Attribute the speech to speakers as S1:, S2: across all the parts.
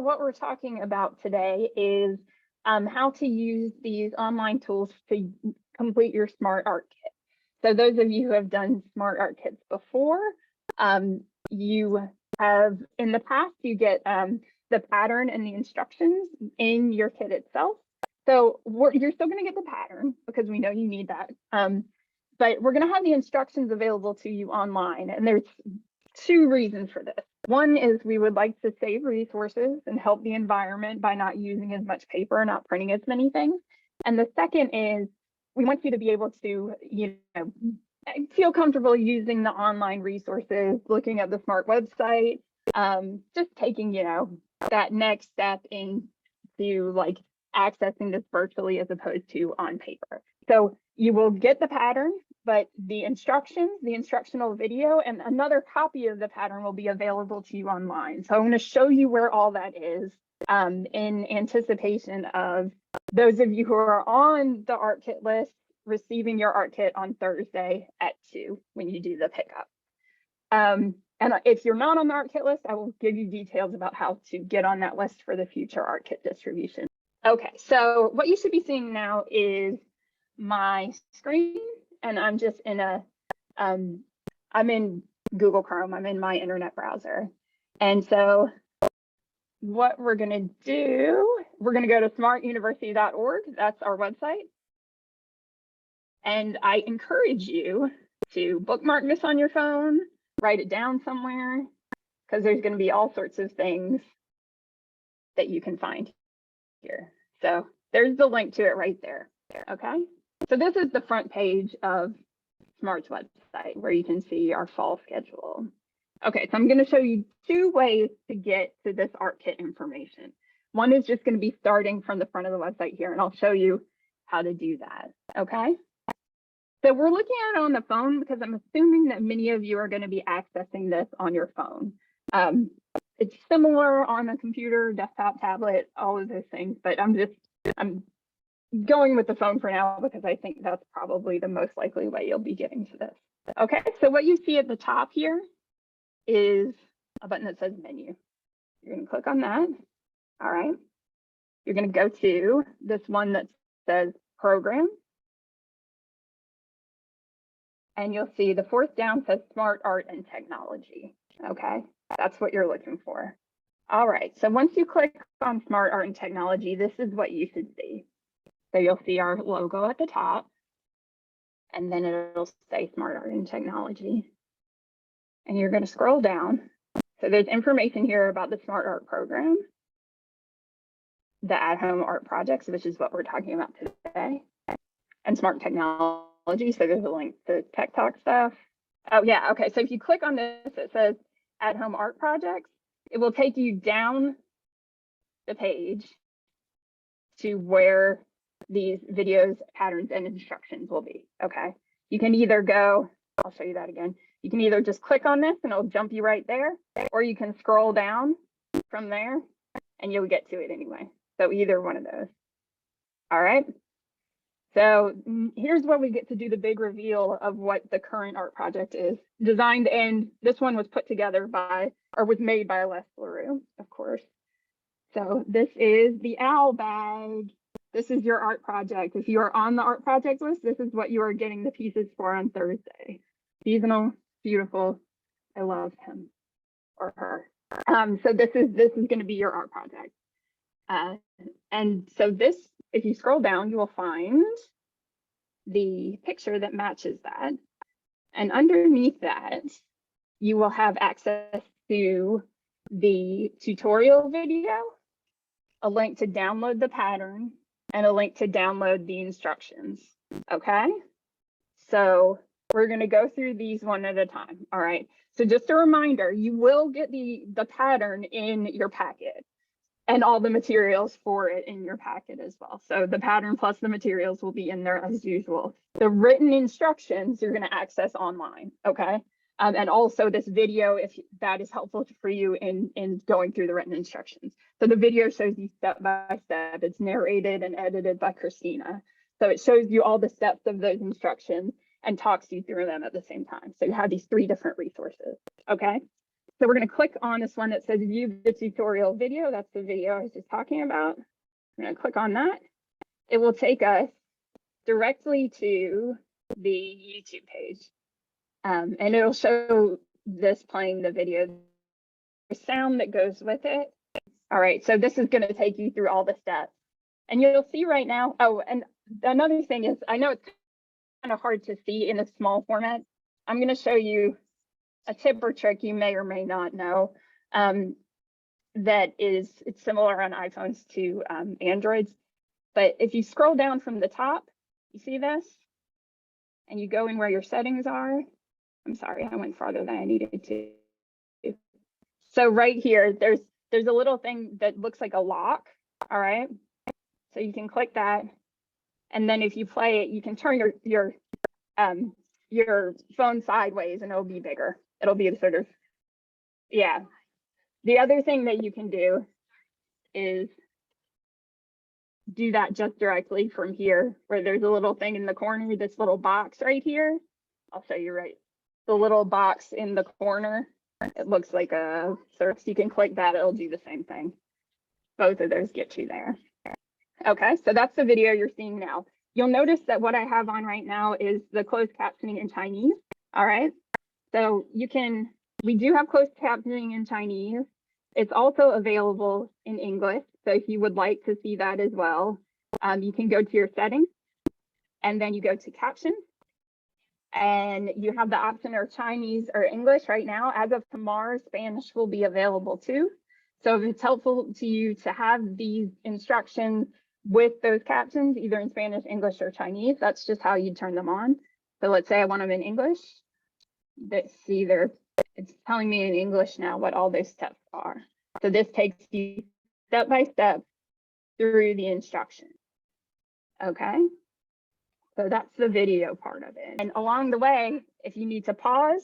S1: what we're talking about today is how to use these online tools to complete your Smart Art Kit. So those of you who have done Smart Art Kits before, you have in the past, you get the pattern and the instructions in your kit itself. So you're still going to get the pattern because we know you need that. But we're going to have the instructions available to you online. And there's two reasons for this. One is we would like to save resources and help the environment by not using as much paper, not printing as many things. And the second is we want you to be able to, feel comfortable using the online resources, looking at the SMART website, just taking, that next step into like accessing this virtually as opposed to on paper. So you will get the pattern, but the instructions, the instructional video, and another copy of the pattern will be available to you online. So I'm going to show you where all that is in anticipation of those of you who are on the art kit list receiving your art kit on Thursday at 2 when you do the pickup. And if you're not on the art kit list, I will give you details about how to get on that list for the future art kit distribution. Okay, so what you should be seeing now is my screen, and I'm just in I'm in Google Chrome, I'm in my internet browser. And so what we're gonna do, we're gonna go to smartuniversity.org, that's our website. And I encourage you to bookmark this on your phone, write it down somewhere, because there's gonna be all sorts of things that you can find here. So there's the link to it right there, okay? So this is the front page of SMART's website where you can see our fall schedule. Okay, so I'm going to show you two ways to get to this art kit information. One is just going to be starting from the front of the website here, and I'll show you how to do that, okay? So we're looking at it on the phone because I'm assuming that many of you are going to be accessing this on your phone. It's similar on a computer, desktop, tablet, all of those things, but I'm going with the phone for now because I think that's probably the most likely way you'll be getting to this. Okay, so what you see at the top here is a button that says menu. You're going to click on that. All right. You're going to go to this one that says program. And you'll see the fourth down says Smart Art and Technology. Okay, that's what you're looking for. All right, so once you click on Smart Art and Technology, this is what you should see. So you'll see our logo at the top, and then it'll say Smart Art and Technology. And you're going to scroll down. So there's information here about the Smart Art program, the at-home art projects, which is what we're talking about today, and Smart Technology. So there's a link to Tech Talk stuff. Oh yeah, okay. So if you click on this, it says at-home art projects. It will take you down the page to where these videos, patterns, and instructions will be, okay? You can either go, I'll show you that again. You can either just click on this and it'll jump you right there, or you can scroll down from there and you'll get to it anyway. So either one of those. All right. So here's where we get to do the big reveal of what the current art project is. Designed, and this one was put together by, or was made by Les LaRue, of course. So this is the owl bag. This is your art project. If you are on the art project list, this is what you are getting the pieces for on Thursday. Seasonal, beautiful. I love him or her. So this is going to be your art project. And so this, if you scroll down, you will find the picture that matches that. And underneath that, you will have access to the tutorial video, a link to download the pattern, and a link to download the instructions. Okay, so we're going to go through these one at a time. All right, so just a reminder, you will get the pattern in your packet and all the materials for it in your packet as well. So the pattern plus the materials will be in there as usual. The written instructions you're going to access online. Okay, and also this video, if that is helpful for you in going through the written instructions. So the video shows you step by step. It's narrated and edited by Christina. So it shows you all the steps of those instructions and talks you through them at the same time. So you have these 3 different resources, okay? So we're going to click on this one that says view the tutorial video. That's the video I was just talking about. I'm going to click on that. It will take us directly to the YouTube page. And it'll show this playing the video, the sound that goes with it. All right, so this is going to take you through all the steps. And you'll see right now, oh, and another thing is, I know it's kind of hard to see in a small format. I'm going to show you a tip or trick you may or may not know that is, it's similar on iPhones to Androids. But if you scroll down from the top, you see this? And you go in where your settings are. I'm sorry, I went farther than I needed to. So right here, there's a little thing that looks like a lock, all right? So you can click that. And then if you play it, you can turn your phone sideways and it'll be bigger. It'll be sort of, yeah. The other thing that you can do is do that just directly from here, where there's a little thing in the corner, this little box right here. I'll show you right. The little box in the corner, it looks like a search. You can click that, it'll do the same thing. Both of those get you there. Okay, so that's the video you're seeing now. You'll notice that what I have on right now is the closed captioning in Chinese. All right, so we do have closed captioning in Chinese. It's also available in English. So if you would like to see that as well, you can go to your settings and then you go to caption and you have the option or Chinese or English right now. As of tomorrow, Spanish will be available too. So if it's helpful to you to have these instructions with those captions, either in Spanish, English, or Chinese, that's just how you turn them on. So let's say I want them in English. It's telling me in English now what all those steps are. So this takes you step by step through the instructions. Okay, so that's the video part of it. And along the way, if you need to pause,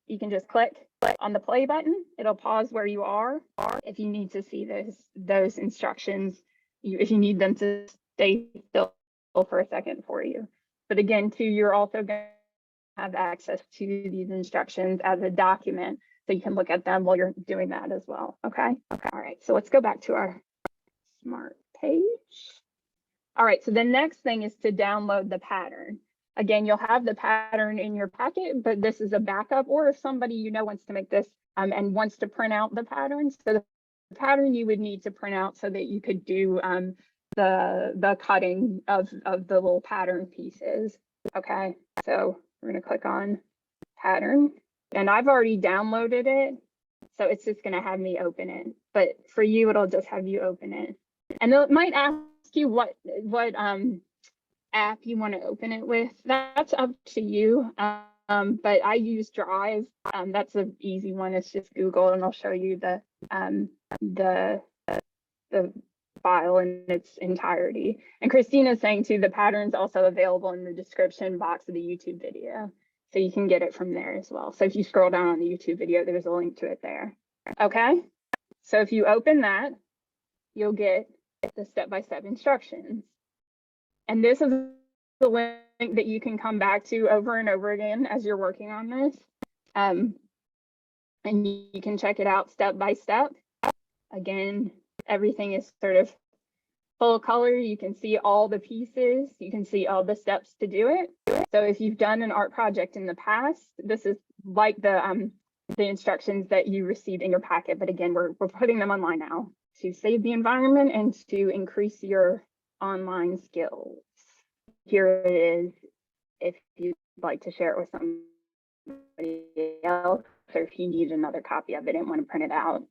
S1: you can just click on the play button. It'll pause where you are. If you need to see those instructions, if you need them to stay still for a second for you. But again, too, you're also going to have access to these instructions as a document, so you can look at them while you're doing that as well. Okay. All right, so let's go back to our Smart page. All right, so the next thing is to download the pattern. Again, you'll have the pattern in your packet, but this is a backup, or if somebody you know wants to make this and wants to print out the pattern. So the pattern you would need to print out so that you could do the cutting of the little pattern pieces. Okay, so we're going to click on pattern, and I've already downloaded it, so it's just going to have me open it. But for you, it'll just have you open it, and it might ask you what app you want to open it with. That's up to you. But I use Drive. That's an easy one. It's just Google, and I'll show you the file in its entirety. And Christina's saying too, the pattern's also available in the description box of the YouTube video, so you can get it from there as well. So if you scroll down on the YouTube video, there's a link to it there. Okay, so if you open that, you'll get the step-by-step instructions. And this is the link that you can come back to over and over again as you're working on this. And you can check it out step by step. Again, everything is sort of full color. You can see all the pieces. You can see all the steps to do it. So if you've done an art project in the past, this is like the instructions that you received in your packet. But again, we're putting them online now to save the environment and to increase your online skills. Here it is if you'd like to share it with somebody else, or if you need another copy of it and want to print it out.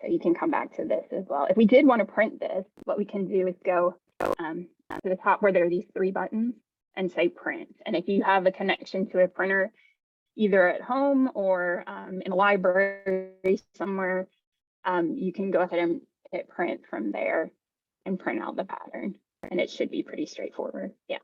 S1: So you can come back to this as well. If we did want to print this, what we can do is go to the top where there are these three buttons and say print. And if you have a connection to a printer, either at home or in a library somewhere, you can go ahead and hit print from there and print out the pattern. And it should be pretty straightforward. Yeah.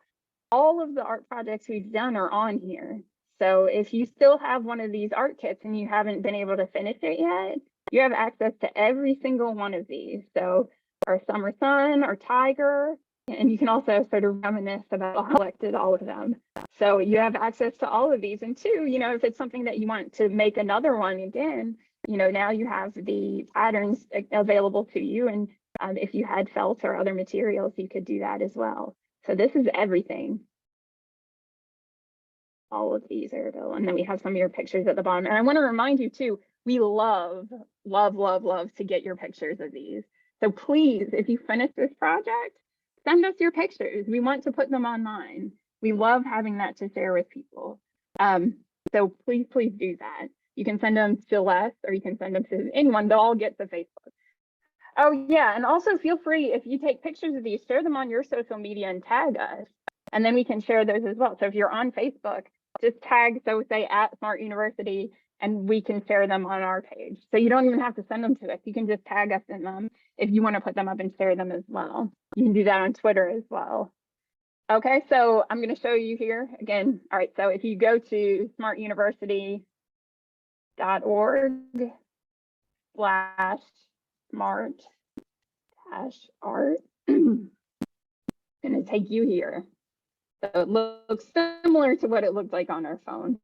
S1: All of the art projects we've done are on here. So if you still have one of these art kits and you haven't been able to finish it yet, you have access to every single one of these. So our summer sun, our tiger, And you can also sort of reminisce about how collected all of them. So you have access to all of these. And two, if it's something that you want to make another one again, now you have the patterns available to you. And if you had felt or other materials, you could do that as well. So this is everything. All of these are available. And then we have some of your pictures at the bottom. And I want to remind you too, we love to get your pictures of these. So please, if you finish this project, send us your pictures. We want to put them online. We love having that to share with people. So please do that. You can send them to Les, or you can send them to anyone. They'll all get to Facebook. Oh yeah, and also feel free, if you take pictures of these, share them on your social media and tag us, and then we can share those as well. So if you're on Facebook, just tag, so say at Smart University, and we can share them on our page. So you don't even have to send them to us. You can just tag us in them if you want to put them up and share them as well. You can do that on Twitter as well. Okay, so I'm going to show you here again. All right, so if you go to smartuniversity.org/smart-art, going to take you here. So it looks similar to what it looked like on our phone.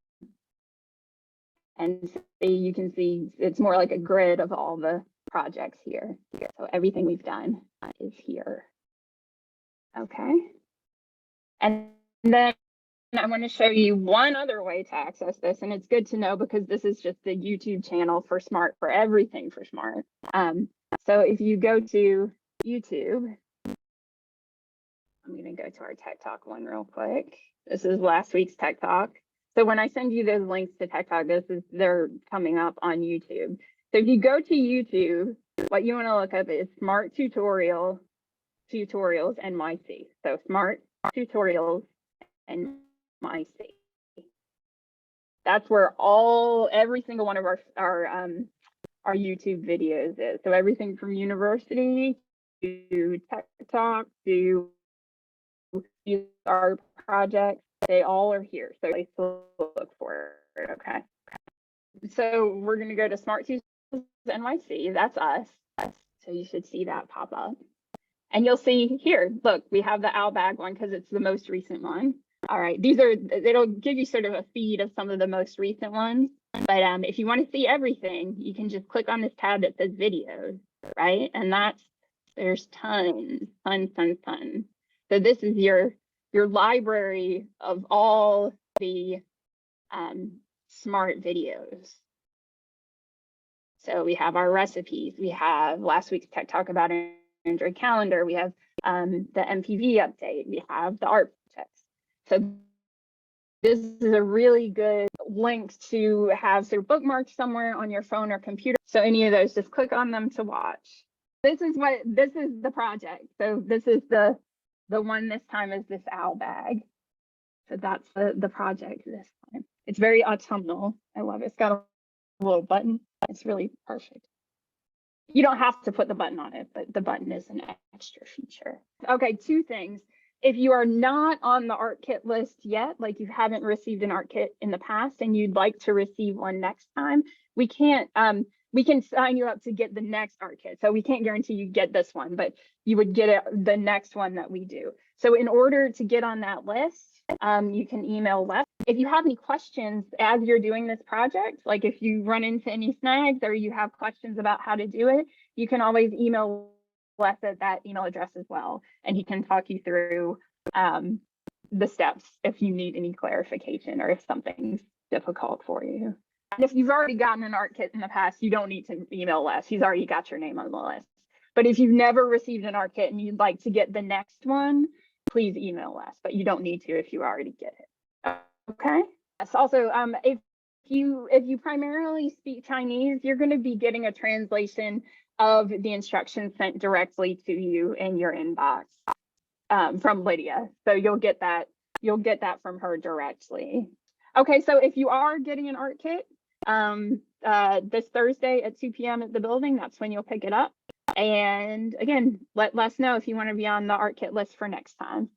S1: And you can see it's more like a grid of all the projects here. So everything we've done is here. Okay. And then I want to show you one other way to access this, and it's good to know because this is just the YouTube channel for Smart, for everything for Smart. So if you go to YouTube, I'm going to go to our Tech Talk one real quick. This is last week's Tech Talk. So when I send you those links to Tech Talk, they're coming up on YouTube. So if you go to YouTube, what you want to look up is Smart Tutorials NYC. So Smart Tutorials NYC. That's where every single one of our YouTube videos is. So everything from university to Tech Talk to our projects, they all are here. So place to look for it. Okay. So we're going to go to Smart Tutorials NYC. That's us. So you should see that pop up. And you'll see here, look, we have the owl bag one because it's the most recent one. All right, it'll give you sort of a feed of some of the most recent ones. But if you want to see everything, you can just click on this tab that says videos, right? And there's tons. So this is your library of all the Smart videos. So we have our recipes. We have last week's Tech Talk about Android calendar. We have the MPV update. We have the art projects. So this is a really good link to have sort of bookmarked somewhere on your phone or computer. So any of those, just click on them to watch. This is the project. So this is the one this time is this owl bag. So that's the project this time. It's very autumnal. I love it. It's got a little button. It's really perfect. You don't have to put the button on it, but the button is an extra feature. Okay, two things. If you are not on the art kit list yet, like you haven't received an art kit in the past and you'd like to receive one next time, we can sign you up to get the next art kit. So we can't guarantee you get this one, but you would get the next one that we do. So in order to get on that list, you can email Les. If you have any questions as you're doing this project, like if you run into any snags or you have questions about how to do it, you can always email Les at that email address as well, and he can talk you through the steps if you need any clarification or if something's difficult for you. And if you've already gotten an art kit in the past, you don't need to email Les. He's already got your name on the list. But if you've never received an art kit and you'd like to get the next one, please email Les, but you don't need to if you already get it. Okay. Yes, also, if you primarily speak Chinese, you're going to be getting a translation of the instructions sent directly to you in your inbox from Lydia. So you'll get that from her directly. Okay, so if you are getting an art kit this Thursday at 2 p.m. at the building, that's when you'll pick it up. And again, let us know if you want to be on the art kit list for next time.